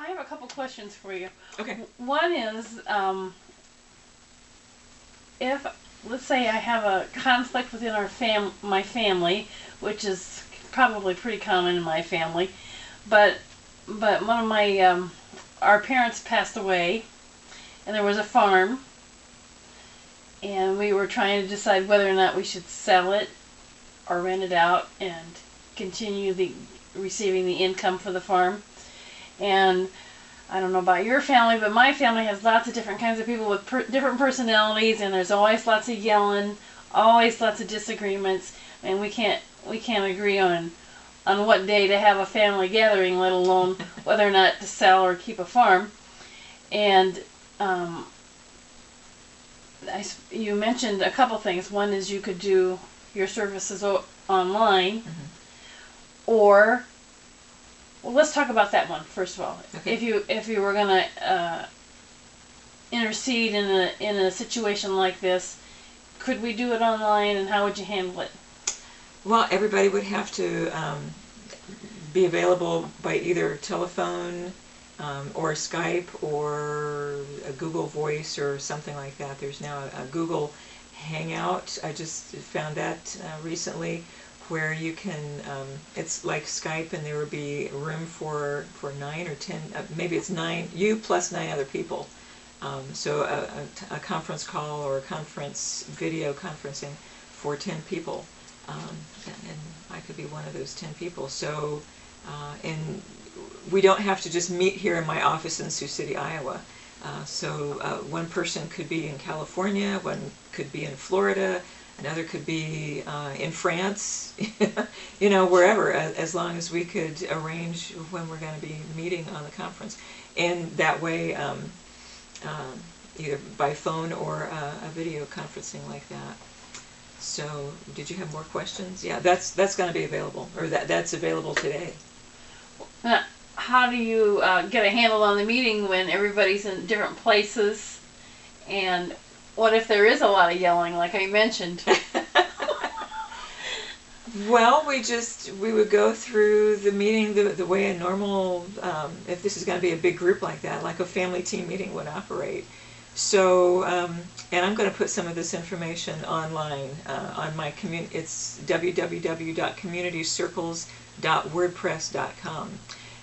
I have a couple questions for you. Okay. One is, if, let's say I have a conflict within my family, which is probably pretty common in my family, but one of my our parents passed away, and there was a farm, and we were trying to decide whether or not we should sell it or rent it out and continue receiving the income for the farm. And I don't know about your family, but my family has lots of different kinds of people with different personalities, and there's always lots of yelling, always lots of disagreements, and we can't agree on what day to have a family gathering, let alone whether or not to sell or keep a farm. And you mentioned a couple things. One is you could do your services online, or well, let's talk about that one first of all. Okay. If you were going to intercede in a situation like this, could we do it online, and how would you handle it? Well, everybody would have to be available by either telephone or Skype or a Google Voice or something like that. There's now a Google Hangout. I just found that recently, where you can, it's like Skype, and there would be room for 9 or 10, maybe it's 9, you plus 9 other people. So a conference call or a video conferencing for 10 people. And I could be one of those 10 people. So, and we don't have to just meet here in my office in Sioux City, Iowa. So one person could be in California, one could be in Florida, another could be in France, you know, wherever, as long as we could arrange when we're going to be meeting on the conference. And that way, either by phone or a video conferencing like that. So, did you have more questions? Yeah, that's going to be available, or that's available today. Now, how do you get a handle on the meeting when everybody's in different places? And what if there is a lot of yelling, like I mentioned? Well, we would go through the meeting the way a normal, if this is going to be a big group like that, like a family team meeting would operate. So, and I'm going to put some of this information online on my community. It's www.communitycircles.wordpress.com.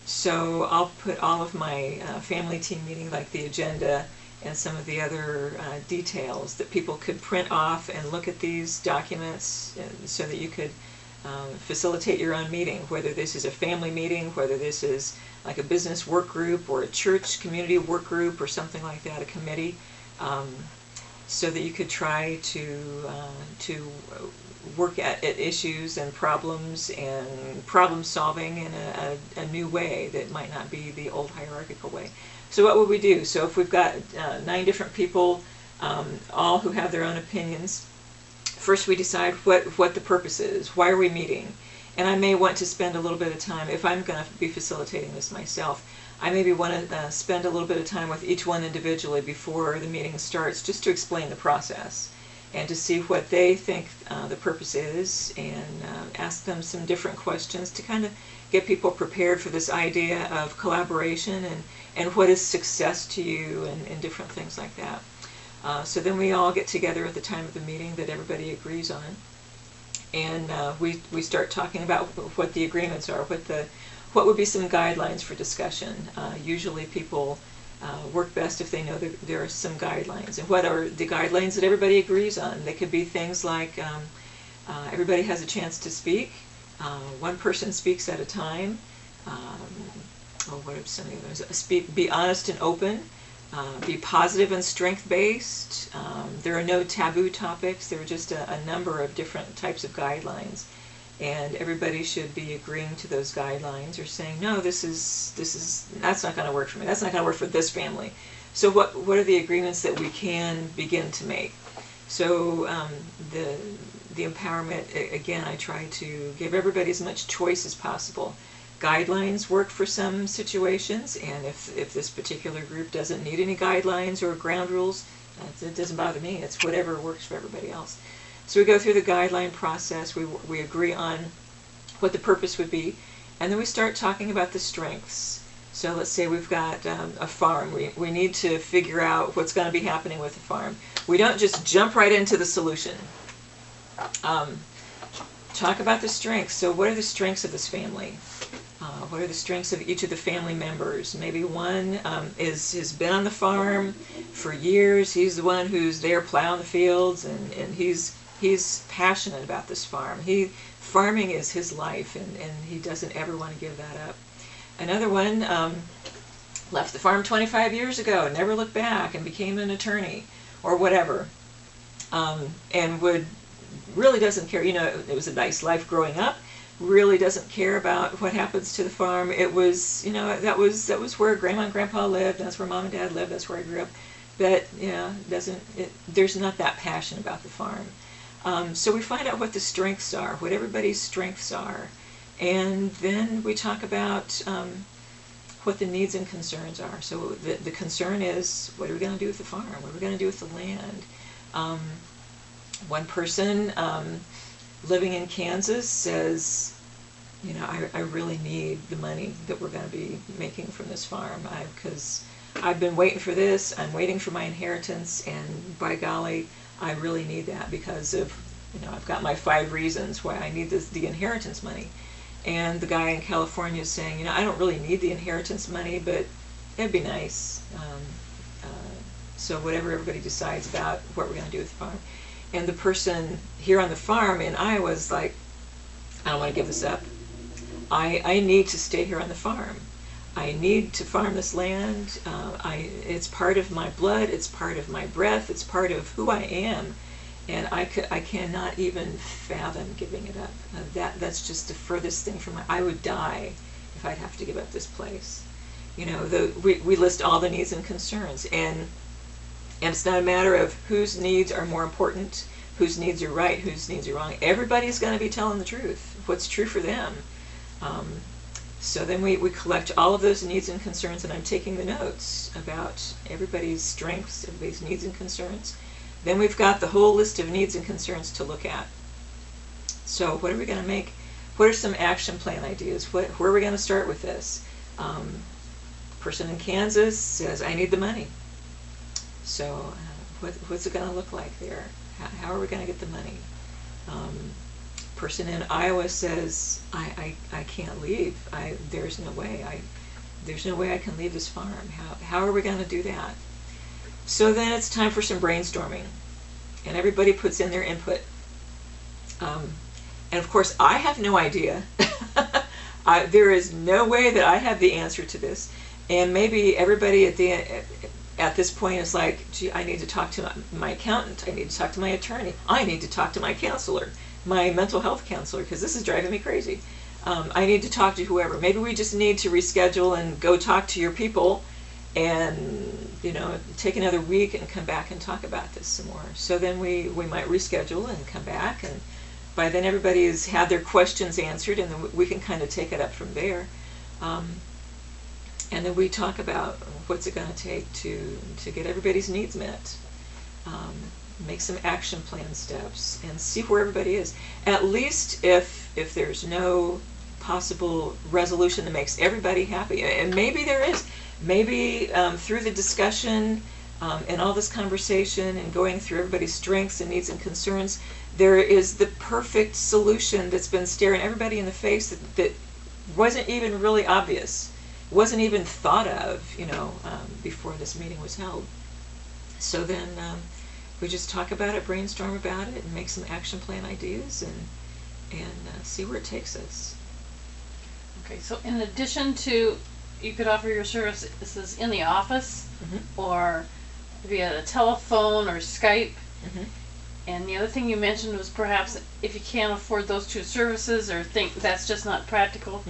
So I'll put all of my family team meeting, like the agenda and some of the other details that people could print off and look at these documents, so that you could facilitate your own meeting, whether this is a family meeting, whether this is like a business work group or a church community work group or something like that, a committee, so that you could try to work at issues and problems and problem solving in a new way that might not be the old hierarchical way. So what would we do? So if we've got 9 different people, all who have their own opinions, first we decide what the purpose is. Why are we meeting? And I may want to spend a little bit of time, if I'm going to be facilitating this myself, I maybe want to spend a little bit of time with each one individually before the meeting starts, just to explain the process and to see what they think the purpose is, and ask them some different questions to kind of get people prepared for this idea of collaboration and what is success to you, and different things like that. So then we all get together at the time of the meeting that everybody agrees on, and we start talking about what the agreements are, what would be some guidelines for discussion. Usually people work best if they know that there are some guidelines. And what are the guidelines that everybody agrees on? They could be things like everybody has a chance to speak. One person speaks at a time. What are some of the others? Be honest and open. Be positive and strength-based. There are no taboo topics. There are just a number of different types of guidelines, and everybody should be agreeing to those guidelines, or saying, no, that's not going to work for me. That's not going to work for this family. So what are the agreements that we can begin to make? So the empowerment, again, I try to give everybody as much choice as possible. Guidelines work for some situations, and if this particular group doesn't need any guidelines or ground rules, it doesn't bother me. It's whatever works for everybody else. So we go through the guideline process, we agree on what the purpose would be, and then we start talking about the strengths. So let's say we've got a farm. We need to figure out what's going to be happening with the farm. We don't just jump right into the solution. Talk about the strengths. So what are the strengths of this family? What are the strengths of each of the family members? Maybe one has been on the farm for years. He's the one who's there plowing the fields, and he's passionate about this farm. Farming is his life, and he doesn't ever want to give that up. Another one left the farm 25 years ago, never looked back, and became an attorney or whatever, and really doesn't care. It was a nice life growing up. Really doesn't care about what happens to the farm. It was, that was where Grandma and Grandpa lived. That's where Mom and Dad lived. That's where I grew up. But there's not that passion about the farm. So we find out what the strengths are, what everybody's strengths are, and then we talk about what the needs and concerns are. So the concern is, what are we going to do with the farm? What are we going to do with the land? One person living in Kansas says, I really need the money that we're going to be making from this farm, because I've been waiting for this. I'm waiting for my inheritance, and by golly, I really need that because of, I've got my 5 reasons why I need the inheritance money. And the guy in California is saying, I don't really need the inheritance money, but it'd be nice. So whatever everybody decides about what we're going to do with the farm. And the person here on the farm in Iowa is like, I don't want to give this up. I need to stay here on the farm. I need to farm this land. It's part of my blood. It's part of my breath. It's part of who I am. And I cannot even fathom giving it up. That's just the furthest thing from I would die if I'd have to give up this place. We list all the needs and concerns, and it's not a matter of whose needs are more important, whose needs are right, whose needs are wrong. Everybody's going to be telling the truth, what's true for them. So then we collect all of those needs and concerns, and I'm taking the notes about everybody's strengths, everybody's needs and concerns. Then we've got the whole list of needs and concerns to look at. So what are we going to make? What are some action plan ideas? Where are we going to start with this? Person in Kansas says, I need the money. So what's it going to look like there? How are we going to get the money? Person in Iowa says, I can't leave. There's no way I can leave this farm. How are we going to do that? So then it's time for some brainstorming, and everybody puts in their input. And of course, I have no idea. There is no way that I have the answer to this. And maybe everybody at this point is like, gee, I need to talk to my accountant. I need to talk to my attorney. I need to talk to my counselor, my mental health counselor, because this is driving me crazy. I need to talk to whoever. Maybe we just need to reschedule and go talk to your people and take another week and come back and talk about this some more. So then we might reschedule and come back, and by then everybody has had their questions answered, and then we can kind of take it up from there. And then we talk about what's it going to take to get everybody's needs met. Make some action plan steps and see where everybody is. At least if there's no possible resolution that makes everybody happy, and maybe there is. Maybe through the discussion and all this conversation and going through everybody's strengths and needs and concerns, there is the perfect solution that's been staring everybody in the face that wasn't even really obvious, wasn't even thought of, before this meeting was held. So then we just talk about it, brainstorm about it, and make some action plan ideas, and see where it takes us. Okay, so in addition to, you could offer your services in the office, or via a telephone or Skype. And the other thing you mentioned was perhaps if you can't afford those 2 services or think that's just not practical,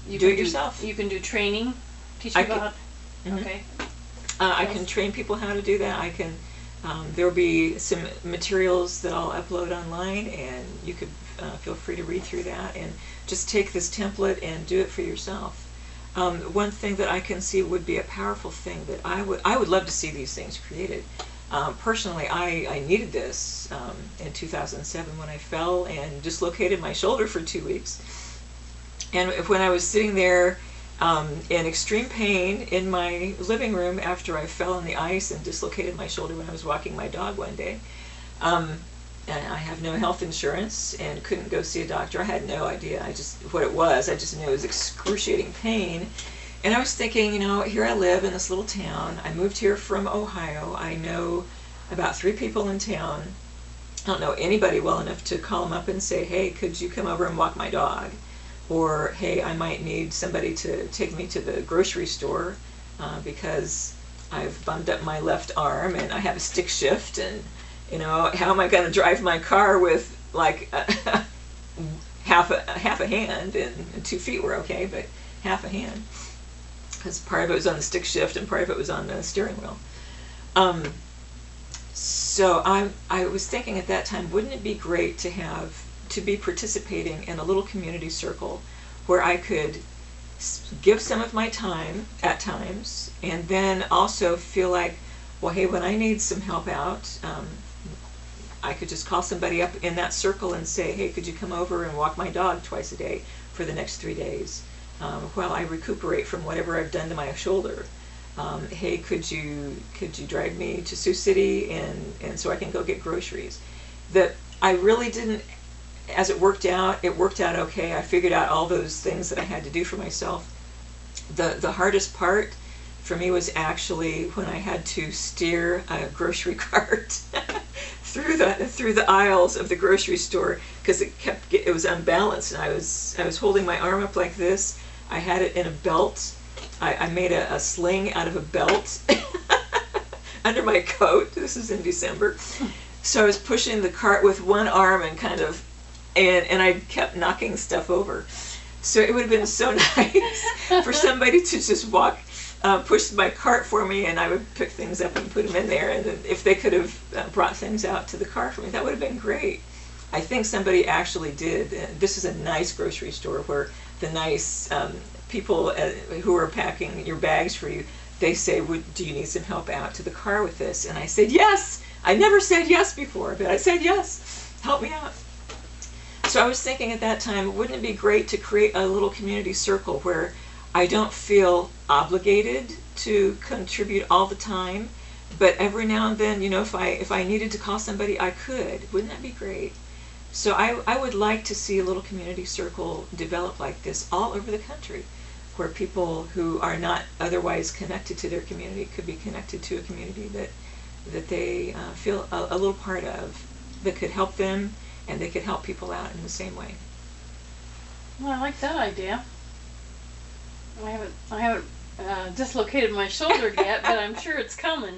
you do it yourself. You can do training, teach people how. Okay. I can train people how to do that. I can. There will be some materials that I'll upload online, and you could feel free to read through that and just take this template and do it for yourself. One thing that I can see would be a powerful thing that I would love to see these things created. Personally, I needed this in 2007 when I fell and dislocated my shoulder for 2 weeks. And when I was sitting there in extreme pain in my living room after I fell on the ice and dislocated my shoulder when I was walking my dog one day. And I have no health insurance and couldn't go see a doctor. I had no idea what it was. I just knew it was excruciating pain. And I was thinking, you know, here I live in this little town. I moved here from Ohio. I know about 3 people in town. I don't know anybody well enough to call them up and say, hey, could you come over and walk my dog? Or, hey, I might need somebody to take me to the grocery store because I've bummed up my left arm and I have a stick shift, and, you know, how am I going to drive my car with like half a hand, and 2 feet were okay, but half a hand, because part of it was on the stick shift and part of it was on the steering wheel. So I was thinking at that time, wouldn't it be great to be participating in a little community circle where I could give some of my time at times, and then also feel like, well, hey, when I need some help out, I could just call somebody up in that circle and say, hey, could you come over and walk my dog twice a day for the next 3 days while I recuperate from whatever I've done to my shoulder. Hey, could you drive me to Sioux City and so I can go get groceries? That I really didn't, as it worked out okay. I figured out all those things that I had to do for myself. The hardest part for me was actually when I had to steer a grocery cart through the aisles of the grocery store, because it was unbalanced, and I was holding my arm up like this. I had it in a belt. I made a sling out of a belt under my coat. This is in December. So I was pushing the cart with one arm and I kept knocking stuff over. So it would have been so nice for somebody to just push my cart for me, and I would pick things up and put them in there. And then if they could have brought things out to the car for me, that would have been great. I think somebody actually did. This is a nice grocery store where the nice people who are packing your bags for you, they say, do you need some help out to the car with this? And I said, yes. I never said yes before, but I said yes. Help me out. So I was thinking at that time, wouldn't it be great to create a little community circle where I don't feel obligated to contribute all the time, but every now and then, you know, if I needed to call somebody, I could. Wouldn't that be great? So I would like to see a little community circle develop like this all over the country, where people who are not otherwise connected to their community could be connected to a community that they feel a little part of, that could help them, and they could help people out in the same way. Well, I like that idea. I haven't dislocated my shoulder yet, but I'm sure it's coming.